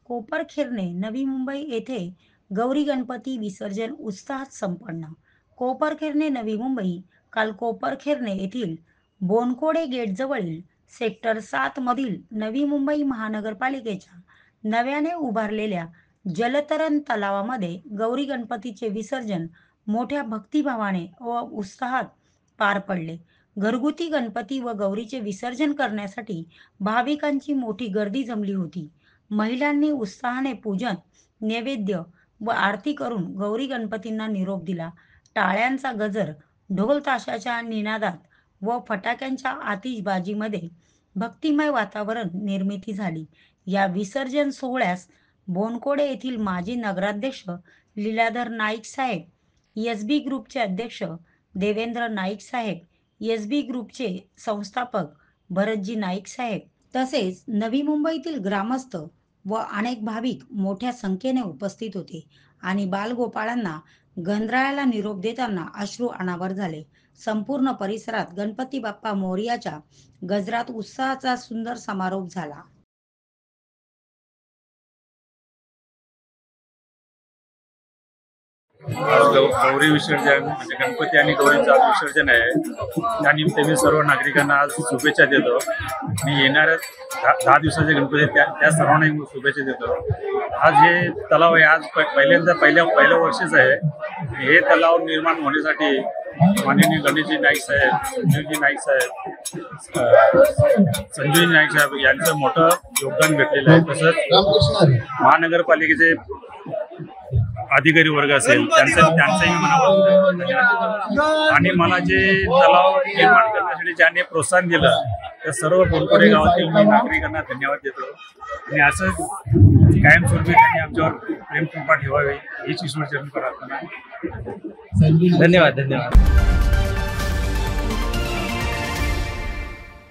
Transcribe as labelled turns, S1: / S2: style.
S1: कोपरखैरणे नवी मुंबई येथे गौरी गणपती विसर्जन उत्साहात संपन्न। कोपरखैरणे नवी मुंबई काल कोपरखैरणे येथील बोनकोडे गेटजवळील सेक्टर 7 मधील नवी मुंबई महानगरपालिकेच्या नव्याने उभारलेल्या जलतरण तलावामध्ये गौरी गणपतीचे विसर्जन मोठ्या भक्तिभावाने व उत्साहात पार पडले। घरगुती गणपती व गौरीचे विसर्जन करण्यासाठी भाविकांची मोठी गर्दी जमली होती। महिलांनी उत्साहाने पूजन, नैवेद्य व आरती करून गौरी गणपतींना निरोप दिला। टाळ्यांचा गजर, ढोल ताशाच्या निनादात व फटाक्यांच्या आतिषबाजीमध्ये भक्तिमय वातावरण निर्मिती झाली। या विसर्जन सोहळ्यास बोनकोडे येथील माजी नगराध्यक्ष लीलाधर नाईक साहेब, एसबी ग्रुपचे अध्यक्ष देवेंद्र नाईक साहेब, एसबी ग्रुपचे संस्थापक भरतजी नाईक साहेब तसेच नवी मुंबईतील ग्रामस्थ व अनेक भाविक मोठ्या संख्येने उपस्थित होते आणि बालगोपाळांना गणरायाला निरोप देताना अश्रू अनावर झाले। संपूर्ण परिसरात गणपती बाप्पा मोरयाच्या गजरात उत्साहाचा सुंदर समारोप झाला।
S2: गौरी विसर्जन म्हणजे गणपती आणि गौरीचं आज विसर्जन आहे। त्यानिमित्त मी सर्व नागरिकांना आज शुभेच्छा देतो। मी येणाऱ्या 10 दिवसाचे गणपती त्या सर्वांना शुभेच्छा देतो। आज हे तलाव आहे, आज पहिल्या वर्षीच आहे। हे तलाव निर्माण होण्यासाठी माननीय गणेशजी नाईक साहेब, सुनीलजी नाईक साहेब, संजयजी नाईक साहेब यांचं मोठं योगदान भेटलेलं आहे। तसंच महानगरपालिकेचे अधिकारी वर्ग असेल त्यांचंही मनापासून धन्यवाद देतो। आणि मला जे तलाव निर्माण करण्यासाठी ज्यांनी प्रोत्साहन दिलं त्या सर्व बोनकोडे गावातील मी नागरिकांना धन्यवाद देतो। आणि असंच कायमस्वरूपी त्यांनी आमच्यावर प्रेमकृपा ठेवावी हीच ईश्वरचरणी प्रार्थना।
S3: धन्यवाद।